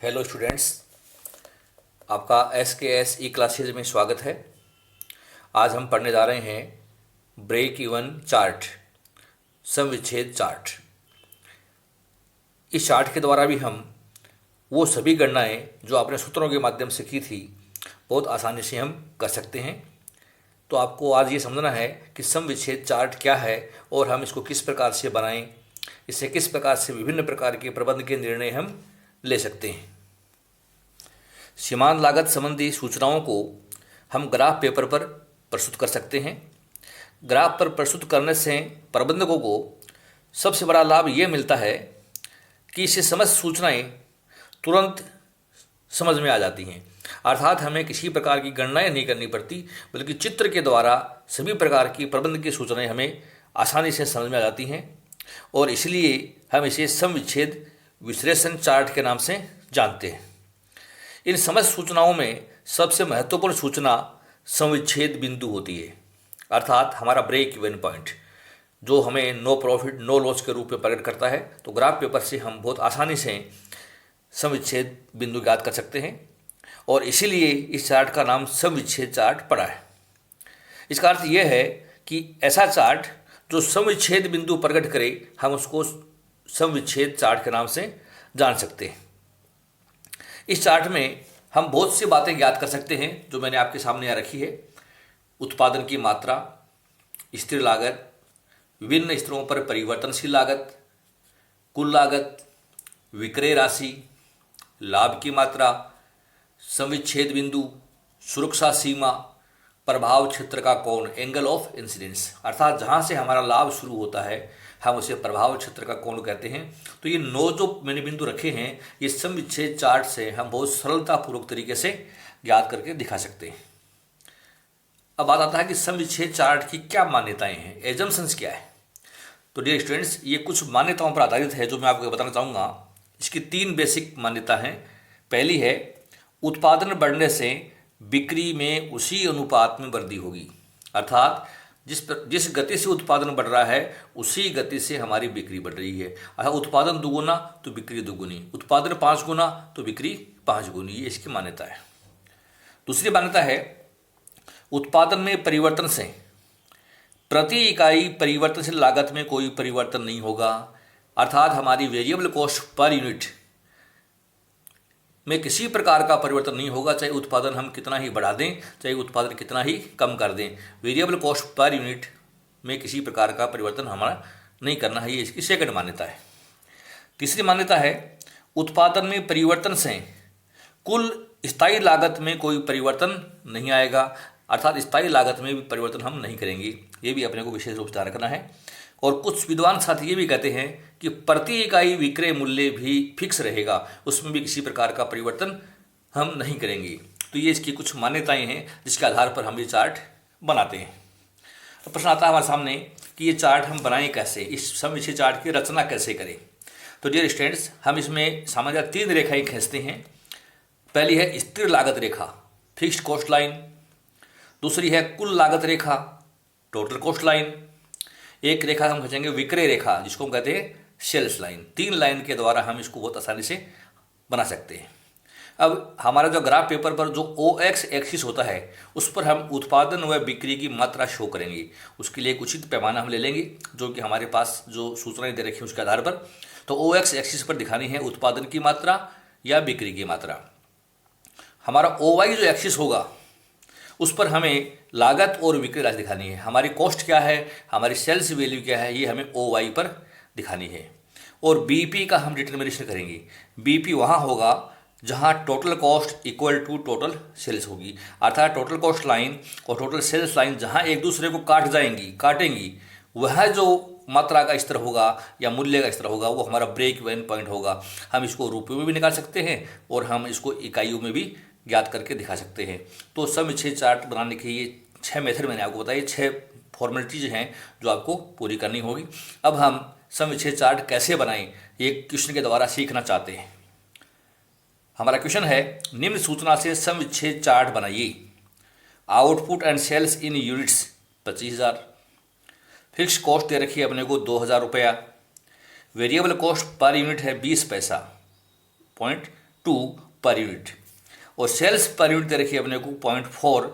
Hello students, आपका S के S E classes में स्वागत है। आज हम पढ़ने जा रहे हैं ब्रेक इवन चार्ट, सम विच्छेद चार्ट। इस चार्ट के द्वारा भी हम वो सभी गणनाएं जो आपने सूत्रों के माध्यम से की थी बहुत आसानी से हम कर सकते हैं। तो आपको आज ये समझना है कि सम विच्छेद चार्ट क्या है और हम इसको किस प्रकार से बनाएं, इससे किस प्रकार से विभिन्न प्रकार के प्रबंध के निर्णय हम ले सकते हैं। सीमांत लागत संबंधी सूचनाओं को हम ग्राफ पेपर पर प्रस्तुत कर सकते हैं। ग्राफ पर प्रस्तुत करने से प्रबंधकों को सबसे बड़ा लाभ ये मिलता है कि इससे समस्त सूचनाएं तुरंत समझ में आ जाती हैं, अर्थात हमें किसी प्रकार की गणनाएं नहीं करनी पड़ती, बल्कि चित्र के द्वारा सभी प्रकार की प्रबंध की सूचनाएं हमें आसानी से समझ में आ जाती हैं। और इसलिए हम इसे सम विच्छेद विश्लेषण चार्ट के नाम से जानते हैं। इन समस्त सूचनाओं में सबसे महत्वपूर्ण सूचना समविच्छेद बिंदु होती है, अर्थात हमारा ब्रेक इवन पॉइंट, जो हमें नो प्रॉफिट नो लॉस के रूप में प्रकट करता है। तो ग्राफ पेपर से हम बहुत आसानी से समविच्छेद बिंदु ज्ञात कर सकते हैं और इसीलिए इस चार्ट का नाम समविच्छेद चार्ट पड़ा है। इसका अर्थ यह है कि ऐसा चार्ट जो समविच्छेद बिंदु प्रकट करे, हम उसको समविच्छेद चार्ट के नाम से जान सकते हैं। इस चार्ट में हम बहुत सी बातें ज्ञात कर सकते हैं जो मैंने आपके सामने यहाँ रखी है। उत्पादन की मात्रा, स्थिर लागत, विभिन्न स्तरों पर परिवर्तनशील लागत, कुल लागत, विक्रय राशि, लाभ की मात्रा, समविच्छेद बिंदु, सुरक्षा सीमा, प्रभाव क्षेत्र का कोण, एंगल ऑफ इंसिडेंस, अर्थात जहाँ से हमारा लाभ शुरू होता है हम उसे प्रभाव क्षेत्र का कोण कहते हैं। तो ये 9 जो मैंने बिंदु रखे हैं, ये सम विच्छेद चार्ट से हम बहुत सरलतापूर्वक तरीके से ज्ञात करके दिखा सकते हैं। अब बात आता है कि सम विच्छेद चार्ट की क्या मान्यताएं हैं, एजम्पशंस क्या है। तो डियर स्टूडेंट्स, ये कुछ मान्यताओं पर आधारित है जो मैं आपको बताना चाहूँगा। इसकी 3 बेसिक मान्यता हैं। पहली है, उत्पादन बढ़ने से बिक्री में उसी अनुपात में वृद्धि होगी, अर्थात जिस गति से उत्पादन बढ़ रहा है उसी गति से हमारी बिक्री बढ़ रही है। अर्थात उत्पादन दुगुना तो बिक्री दुगुनी, उत्पादन 5 गुना तो बिक्री 5 गुनी, ये इसकी मान्यता है। दूसरी मान्यता है, उत्पादन में परिवर्तन से प्रति इकाई परिवर्तनशील लागत में कोई परिवर्तन नहीं होगा, अर्थात हमारी वेरिएबल कॉस्ट पर यूनिट में किसी प्रकार का परिवर्तन नहीं होगा, चाहे उत्पादन हम कितना ही बढ़ा दें, चाहे उत्पादन कितना ही कम कर दें। वेरिएबल कॉस्ट पर यूनिट में किसी प्रकार का परिवर्तन हमारा नहीं करना है, ये इसकी सेकंड मान्यता है। तीसरी मान्यता है, उत्पादन में परिवर्तन से कुल स्थायी लागत में कोई परिवर्तन नहीं आएगा, अर्थात स्थायी लागत में भी परिवर्तन हम नहीं करेंगे। ये भी अपने को विशेष रूप से ध्यान रखना है। और कुछ विद्वान साथी ये भी कहते हैं कि प्रति इकाई विक्रय मूल्य भी फिक्स रहेगा, उसमें भी किसी प्रकार का परिवर्तन हम नहीं करेंगे। तो ये इसकी कुछ मान्यताएं हैं जिसके आधार पर हम ये चार्ट बनाते हैं। तो प्रश्न आता है हमारे सामने कि ये चार्ट हम बनाएं कैसे, इस सम विच्छेद चार्ट की रचना कैसे करें। तो डियर स्टूडेंट्स, हम इसमें सामान्यतः 3 रेखाएं खींचते हैं। पहली है स्थिर लागत रेखा, फिक्स्ड कॉस्ट लाइन। दूसरी है कुल लागत रेखा, टोटल कॉस्ट लाइन। एक रेखा हम खींचेंगे विक्रय रेखा, जिसको हम कहते हैं सेल्स लाइन। 3 लाइन के द्वारा हम इसको बहुत आसानी से बना सकते हैं। अब हमारा जो ग्राफ पेपर पर जो OX एक्सिस होता है उस पर हम उत्पादन व बिक्री की मात्रा शो करेंगे। उसके लिए एक उचित पैमाना हम ले लेंगे जो कि हमारे पास जो सूचनाएं दे रखी हैं उसके आधार पर। तो OX एक्सिस पर दिखानी है उत्पादन की मात्रा या बिक्री की मात्रा। हमारा OY जो एक्सिस होगा उस पर हमें लागत और विक्रय राशि दिखानी है। हमारी कॉस्ट क्या है, हमारी सेल्स वैल्यू क्या है, ये हमें OY पर दिखानी है। और BP का हम डिटर्मिनेशन करेंगे। BP वहाँ होगा जहाँ total cost equal to total sales होगी, अर्थात टोटल कॉस्ट लाइन और टोटल सेल्स लाइन जहाँ एक दूसरे को काटेंगी, वह जो मात्रा का स्तर होगा या मूल्य का स्तर होगा वो हमारा ब्रेक इवन पॉइंट होगा। हम इसको रुपयों में भी निकाल सकते हैं और हम इसको इकाइयों में भी ज्ञात करके दिखा सकते हैं। तो सम विच्छेद चार्ट बनाने के ये 6 मेथड मैंने आपको बताई, 6 फॉर्मेलिटीज हैं जो आपको पूरी करनी होगी। अब हम सम विच्छेद चार्ट कैसे बनाएं, ये क्वेश्चन के द्वारा सीखना चाहते हैं। हमारा क्वेश्चन है, निम्न सूचना से सम विच्छेद चार्ट बनाइए। Output and sales in units 25,000, fix cost दे रखी है अपने को 2,000 रुपया, वेरिएबल कॉस्ट पर यूनिट है 20 पैसा, 2 पर यूनिट, और सेल्स पर यूनिट दे रखी है अपने को 0.4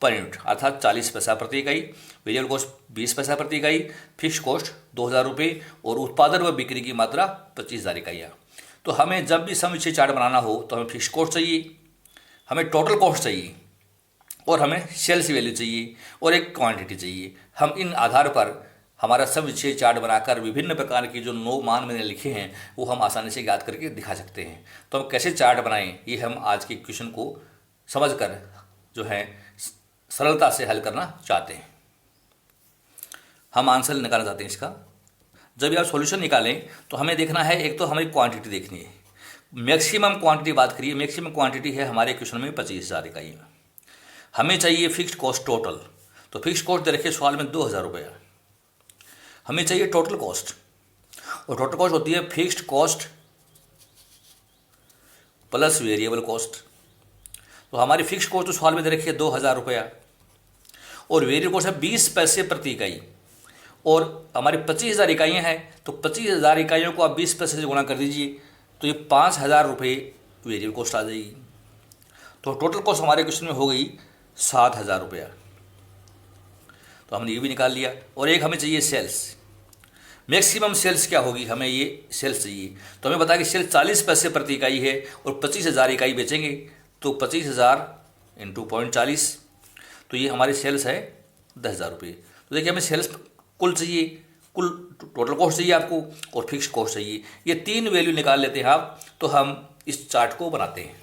पर यूनिट, अर्थात 40 पैसा प्रति इकाई। वेरिएबल कॉस्ट 20 पैसा प्रति इकाई, फिक्स कॉस्ट 2,000 रुपये, और उत्पादन व बिक्री की मात्रा 25,000 इकाइयाँ। तो हमें जब भी सम विच्छेद चार्ट बनाना हो तो हमें फिक्स कॉस्ट चाहिए, हमें टोटल कॉस्ट चाहिए, और हमें सेल्स वैल्यू चाहिए, और एक क्वांटिटी चाहिए। हम इन आधार पर हमारा सम विच्छेद चार्ट बनाकर विभिन्न प्रकार की जो 9 मान मैंने लिखे हैं वो हम आसानी से याद करके दिखा सकते हैं। तो हम कैसे चार्ट बनाएं, ये हम आज के क्वेश्चन को समझकर जो है सरलता से हल करना चाहते हैं। हम आंसर निकालना चाहते हैं इसका। जब भी आप सॉल्यूशन निकालें तो हमें देखना है, एक तो हमें क्वांटिटी देखनी है, मैक्सिमम क्वांटिटी बात करिए। मैक्सिमम क्वांटिटी है हमारे क्वेश्चन में 25,000 इकाई। हमें चाहिए फिक्स्ड कॉस्ट टोटल, तो फिक्स्ड कॉस्ट दे रखिए सवाल में 2,000 रुपया। हमें चाहिए टोटल कॉस्ट, और टोटल कॉस्ट होती है fixed cost plus variable cost. तो हमारी फिक्स्ड कॉस्ट तो सवाल में दे रखी है 2,000 रुपया, और वेरिएबल कॉस्ट है 20 पैसे प्रति इकाई, और हमारी 25,000 इकाइयाँ हैं। तो 25,000 इकाइयों को आप 20 पैसे से गुणा कर दीजिए, तो ये 5,000 रुपये वेरिएबल कॉस्ट आ जाएगी। तो टोटल कॉस्ट हमारे क्वेश्चन में हो गई 7,000 रुपया। तो हमने ये भी निकाल लिया। और एक हमें चाहिए सेल्स, मैक्सिमम सेल्स क्या होगी, हमें ये सेल्स चाहिए। तो हमें बताया कि सेल्स 40 पैसे प्रति इकाई है, और 25,000 इकाई बेचेंगे, तो 25,000 इंटू 0.40, तो ये हमारी सेल्स है 10,000 रुपये। तो देखिए हमें सेल्स कुल चाहिए, कुल टोटल कॉस्ट चाहिए आपको, और फिक्स्ड कॉस्ट चाहिए। ये 3 वैल्यू निकाल लेते हैं आप, तो हम इस चार्ट को बनाते हैं।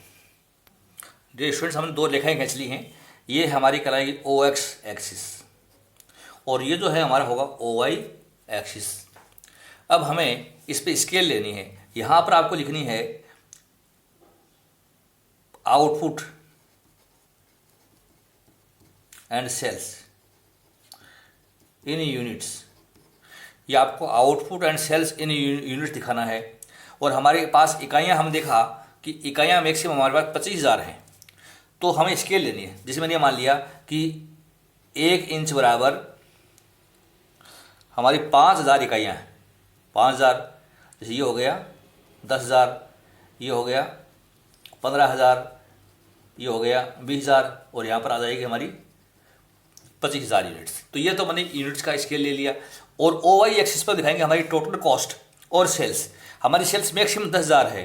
डियर स्टूडेंट्स, हमने 2 रेखाएं खींच ली हैं। ये हमारी कराएगी OX एक्सिस, और ये जो है हमारा होगा OY एक्सिस। अब हमें इस पे स्केल लेनी है। यहाँ पर आपको लिखनी है output and sales in units. ये आपको output and sales in units दिखाना है। और हमारे पास इकाइयाँ, हम देखा कि इकाइयाँ मैक्सिमम हमारे पास 25,000 हैं, तो हमें स्केल लेनी है। जिसमें मैंने मान लिया कि 1 इंच बराबर हमारी 5,000 इकाइयाँ हैं। 5,000, जैसे ये हो गया 10,000, ये हो गया 15,000, ये हो गया 20,000, और यहाँ पर आ जाएगी हमारी 25,000 यूनिट्स। तो ये तो मैंने यूनिट्स का स्केल ले लिया। और OY एक्सिस पर दिखाएंगे हमारी टोटल कॉस्ट और सेल्स। हमारी सेल्स मैक्सिमम 10,000 है,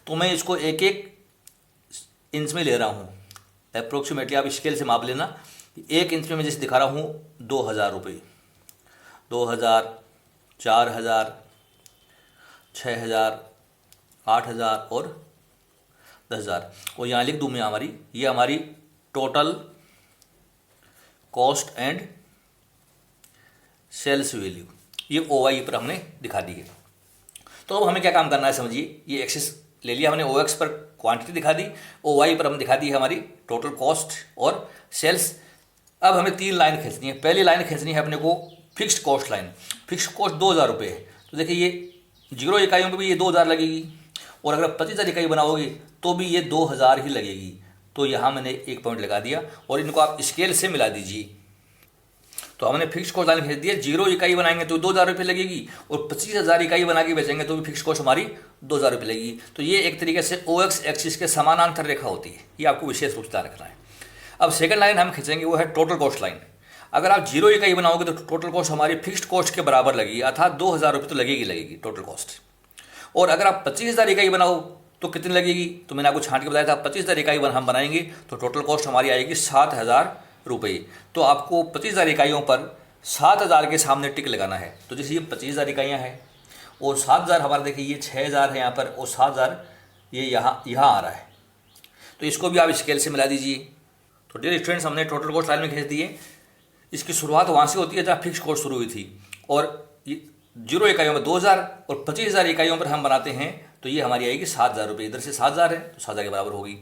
तो मैं इसको 1-1 इंच में ले रहा हूँ। अप्रोक्सीमेटली आप स्केल से माप लेना। 1 इंच में मैं जैसे दिखा रहा हूँ 2,000 रुपये, 2,000, 4,000, 6,000, 8,000 और 10,000। और यहाँ लिख दूँ मैं हमारी, ये हमारी total cost and sales value, ये OY पर हमने दिखा दी है। तो अब हमें क्या काम करना है, समझिए। ये एक्सिस ले लिया हमने, OX पर क्वांटिटी दिखा दी, OY पर हम दिखा दी है हमारी टोटल कॉस्ट और सेल्स। अब हमें 3 लाइन खींचनी है। पहली लाइन खींचनी है अपने को fixed cost line. Fixed cost 2,000 रुपये है, तो देखिए ये 0 इकाइयों पर भी ये 2,000 लगेगी, और अगर 25,000 इकाई बनाओगे तो भी ये 2,000 ही लगेगी। तो यहाँ मैंने 1 पॉइंट लगा दिया, और इनको आप स्केल से मिला दीजिए। तो हमने फिक्स्ड कॉस्ट लाइन खींच दिया। 0 इकाई बनाएंगे तो 2,000 रुपये लगेगी, और 25,000 इकाई बना के बेचेंगे तो भी फिक्स्ड कॉस्ट हमारी 2,000 रुपये लगेगी। तो ये एक तरीके से OX एक्सिस के समानांतर रेखा होती है, ये आपको विशेष रूप से ध्यान रखना है। अब सेकंड लाइन हम खींचेंगे, वो है टोटल कॉस्ट लाइन। अगर आप 0 इकाई बनाओगे तो टोटल कॉस्ट हमारी फिक्स्ड कॉस्ट के बराबर लगेगी, अर्थात 2,000 रुपये तो लगेगी टोटल कॉस्ट। और अगर आप 25,000 इकाई बनाओ तो कितनी लगेगी, तो मैंने आपको छांट के बताया था 25,000 इकाई हम बनाएंगे तो टोटल कॉस्ट हमारी आएगी 7,000 रुपये। तो आपको 25,000 इकाइयों पर 7,000 के सामने टिक लगाना है। तो जैसे ये 25,000 इकाइयाँ हैं, और 7,000 हमारा देखिए ये 6,000 है यहाँ पर, और 7,000 ये यहाँ आ रहा है। तो इसको भी आप स्केल से मिला दीजिए। तो डियर स्टूडेंट्स, हमने टोटल कॉस्ट लाइन में खींच दिए। इसकी शुरुआत वहाँ से होती है जहाँ फिक्स कॉस्ट शुरू हुई थी, और 0 इकाइयों में 2,000 और 25,000 इकाइयों पर हम बनाते हैं तो ये हमारी आएगी 7,000 रुपये। इधर से 7,000 है तो 7,000 के बराबर होगी।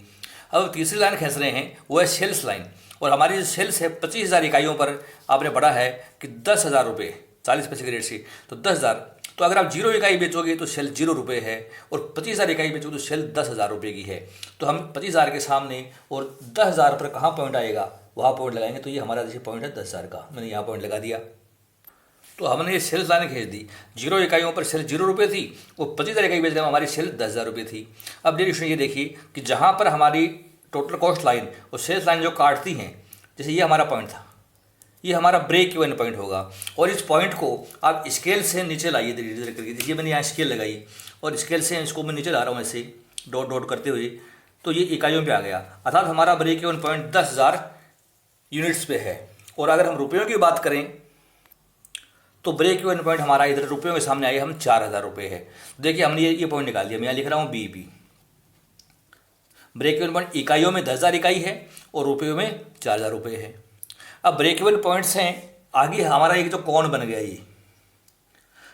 अब तीसरी लाइन खींच रहे हैं, वो है सेल्स लाइन। और हमारी जो सेल्स है 25,000 इकाइयों पर आपने बढ़ा है कि 10,000 रुपये, 40 पैसे के रेट से, तो 10,000। तो अगर आप 0 इकाई बेचोगे तो सेल 0 रुपये है, और 25,000 इकाई बेचोगे तो सेल 10,000 रुपये की है। तो हम 25,000 के सामने और 10,000 पर कहाँ पॉइंट आएगा, वहाँ पॉइंट लगाएंगे। तो ये हमारा जैसे पॉइंट है 10,000 का, मैंने यहाँ पॉइंट लगा दिया। तो हमने ये सेल्स लाइन खींच दी, 0 इकाइयों पर सेल 0 रुपये थी, वो 25,000 इकाई बेचने में हमारी सेल 10,000 रुपये थी। अब डियर स्टूडेंट ये देखिए कि जहाँ पर हमारी टोटल कॉस्ट लाइन और सेल्स लाइन जो काटती हैं, जैसे ये हमारा पॉइंट था, ये हमारा ब्रेक इवन पॉइंट होगा, और इस पॉइंट को आप स्केल से नीचे लाइए धीरे धीरे करके। देखिए मैंने यहाँ स्केल लगाई और स्केल से इसको मैं नीचे ला रहा हूँ ऐसे डॉट डॉट करते हुए, तो ये इकाइयों पे आ गया, अर्थात हमारा ब्रेक इवन पॉइंट 10,000 यूनिट्स पे है। और अगर हम रुपयों की बात करें तो ब्रेक इवन पॉइंट हमारा इधर रुपयों के सामने आए हम 4,000 रुपये है। देखिए हमने ये पॉइंट निकाल दिया, मैं यहाँ लिख रहा हूँ बीपी। ब्रेक इवन पॉइंट इकाइयों में 10,000 इकाई है और रुपयों में 4,000 रुपये है। अब ब्रेक इवन पॉइंट्स हैं, आगे हमारा एक जो कोण बन गया,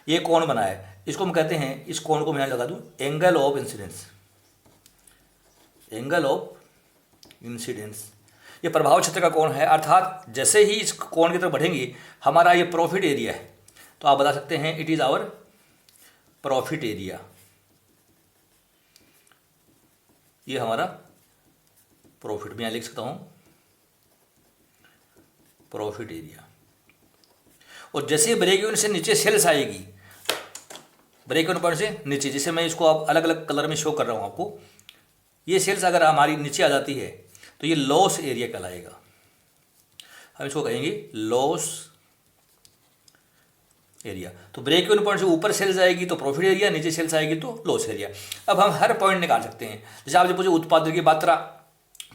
ये कोण बना है, इसको हम कहते हैं, इस कोण को मैं लगा दूँ angle of incidence. Angle of incidence ये प्रभाव क्षेत्र का कोण है, अर्थात जैसे ही इस कोण की तरफ बढ़ेंगे हमारा ये प्रॉफिट एरिया है, तो आप बता सकते हैं it is our profit area. ये हमारा प्रॉफिट, मैं यहाँ लिख सकता हूँ प्रॉफिट एरिया। और जैसे ही ब्रेक इवन से नीचे सेल्स आएगी, ब्रेक इवन पॉइंट से नीचे, जैसे मैं इसको अब अलग अलग कलर में शो कर रहा हूँ आपको, ये सेल्स अगर हमारी नीचे आ जाती है तो ये लॉस एरिया कहलाएगा। हम इसको कहेंगे लॉस एरिया। तो ब्रेक इवन पॉइंट से ऊपर सेल्स आएगी तो प्रॉफिट एरिया, नीचे सेल्स आएगी तो लॉस एरिया। अब हम हर पॉइंट निकाल सकते हैं। जैसे आप जब पूछे उत्पादन की मात्रा,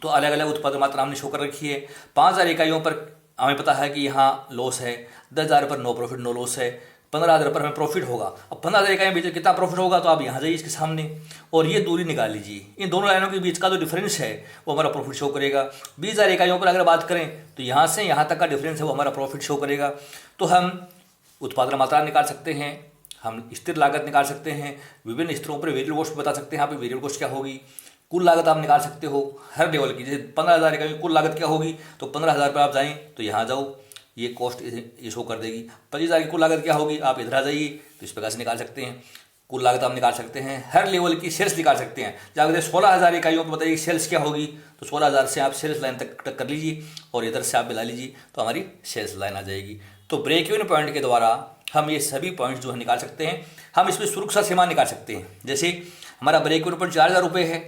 तो अलग अलग उत्पादन मात्रा हमने शो कर रखी है। 5,000 इकाइयों पर हमें पता है कि यहाँ लॉस है, 10,000 पर नो प्रॉफिट नो लॉस है, 15,000 पर हमें प्रॉफिट होगा। अब 15,000 इकाइयों के बीच कितना प्रॉफिट होगा, तो आप यहाँ जाइए इसके सामने और ये दूरी निकाल लीजिए। इन दोनों लाइनों के बीच का जो डिफरेंस है वो हमारा प्रॉफिट शो करेगा। 20,000 इकाइयों पर अगर बात करें तो यहाँ से यहाँ तक का डिफरेंस है वो हमारा प्रॉफिट शो करेगा। तो हम उत्पादन मात्रा निकाल सकते हैं, हम स्थिर लागत निकाल सकते हैं, विभिन्न स्तरों पर वेरिएबल कॉस्ट बता सकते हैं। यहाँ पे वेरिएबल कॉस्ट क्या होगी, कुल लागत आप निकाल सकते हो हर लेवल की। जैसे 15,000 इकाई कुल लागत क्या होगी, तो 15,000 पर आप जाएँ तो यहाँ जाओ, ये कॉस्ट ये शो कर देगी। 25,000 की कुल लागत क्या होगी, आप इधर आ जाइए तो इस प्रकार से निकाल सकते हैं। कुल लागत आप निकाल सकते हैं, हर लेवल की सेल्स निकाल सकते हैं। जाकर 16,000 इकाइयों पर बताइए सेल्स क्या होगी, तो 16,000 से आप सेल्स लाइन तक कर लीजिए और इधर से आप मिला लीजिए तो हमारी सेल्स लाइन आ जाएगी। तो ब्रेक इवन पॉइंट के द्वारा हम ये सभी पॉइंट्स जो है निकाल सकते हैं। हम इसमें सुरक्षा सीमा निकाल सकते हैं। जैसे हमारा ब्रेक इवन पॉइंट 4,000 रुपये है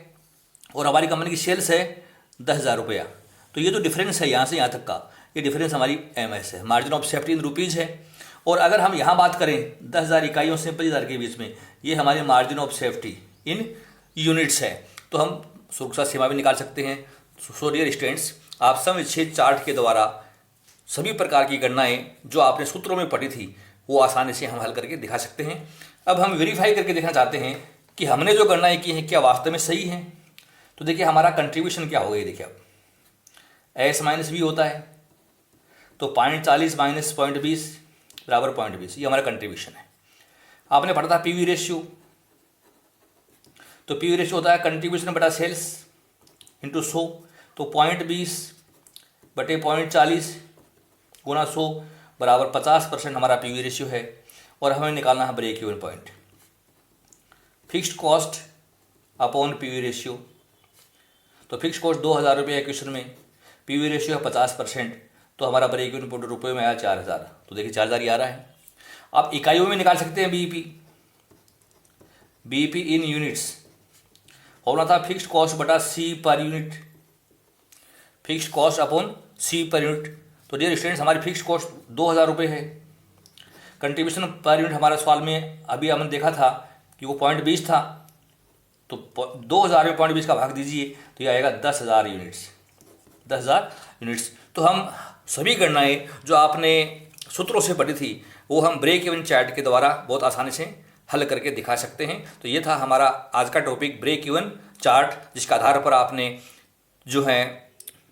और हमारी कंपनी की सेल्स है 10,000 रुपया, तो ये जो डिफरेंस है यहाँ से यहाँ तक का, ये डिफरेंस हमारी MS है, margin of safety in rupees है। और अगर हम यहाँ बात करें 10,000 इकाइयों से 25,000 के बीच में, ये हमारी margin of safety in units है। तो हम सुरक्षा सीमा भी निकाल सकते हैं। सो डियर स्टूडेंट्स, आप सम विच्छेद चार्ट के द्वारा सभी प्रकार की गणनाएं जो आपने सूत्रों में पढ़ी थी वो आसानी से हम हल करके दिखा सकते हैं। अब हम वेरीफाई करके देखना चाहते हैं कि हमने जो गणनाएं की हैं क्या वास्तव में सही हैं। तो देखिए हमारा कंट्रीब्यूशन क्या होगा, ये देखिए अब S-B होता है, तो 0.40 माइनस 0.20 बराबर 0.20, ये हमारा कंट्रीब्यूशन है। आपने पढ़ा था PV रेशियो, तो PV रेशियो होता है कंट्रीब्यूशन बटा सेल्स इंटू 100, तो 0.20 बटे 0.40 गुना 100 बराबर 50% हमारा PV रेशियो है। और हमें निकालना है break even point. Fixed cost upon PV ratio, तो फिक्स्ड कॉस्ट 2,000 रुपये है क्वेश्चन में, PV रेशियो है 50%, तो हमारा ब्रेक इवन पॉइंट रुपये में आया 4,000, तो देखिए 4,000 ही आ रहा है। आप इकाइयों में निकाल सकते हैं बीपी इन यूनिट्स, होना था फिक्स्ड कॉस्ट बटा C per unit, fixed cost upon C per unit. तो डियर स्टूडेंट्स, हमारी फिक्स्ड कॉस्ट 2,000 रुपये है। कंट्रीब्यूशन पर यूनिट हमारा सवाल में अभी हमने देखा था कि वो 0.20 था, तो 2,000 में 0.20 का भाग दीजिए तो ये आएगा 10,000 यूनिट्स, 10,000 यूनिट्स। तो हम सभी गणनाएं जो आपने सूत्रों से पढ़ी थी वो हम ब्रेक इवन चार्ट के द्वारा बहुत आसानी से हल करके दिखा सकते हैं। तो ये था हमारा आज का टॉपिक ब्रेक इवन चार्ट, जिसके आधार पर आपने जो है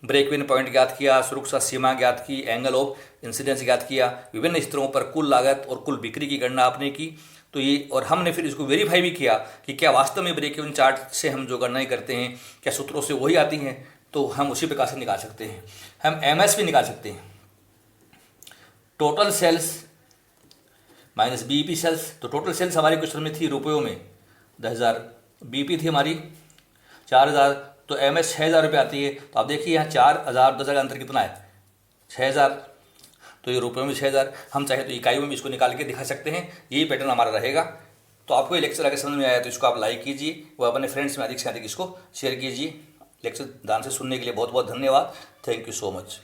ब्रेक इवन पॉइंट ज्ञात किया, सुरक्षा सीमा ज्ञात की, एंगल ऑफ इंसिडेंस ज्ञात किया, विभिन्न स्तरों पर कुल लागत और कुल बिक्री की गणना आपने की। तो ये, और हमने फिर इसको वेरीफाई भी किया कि क्या वास्तव में ब्रेक इवन चार्ट से हम जो गणनाएं करते हैं क्या सूत्रों से वही आती हैं, तो हम उसी प्रकार से निकाल सकते हैं। हम MS भी निकाल सकते हैं, total sales minus BEP sales. तो टोटल सेल्स हमारे क्वेश्चन में थी रुपयों में 10,000, BEP थी हमारी 4,000, तो MS 6,000 रुपये आती है। तो आप देखिए यहाँ 4,000 10,000 का अंतर कितना है, 6,000। तो ये रुपये में 6,000, हम चाहे तो इकाइयों में इसको निकाल के दिखा सकते हैं। यही पैटर्न हमारा रहेगा। तो आपको ये लेक्चर अगर समझ में आया तो इसको आप लाइक कीजिए व अपने फ्रेंड्स में अधिक से अधिक इसको शेयर कीजिए। लेक्चर ध्यान से सुनने के लिए बहुत बहुत धन्यवाद। Thank you so much.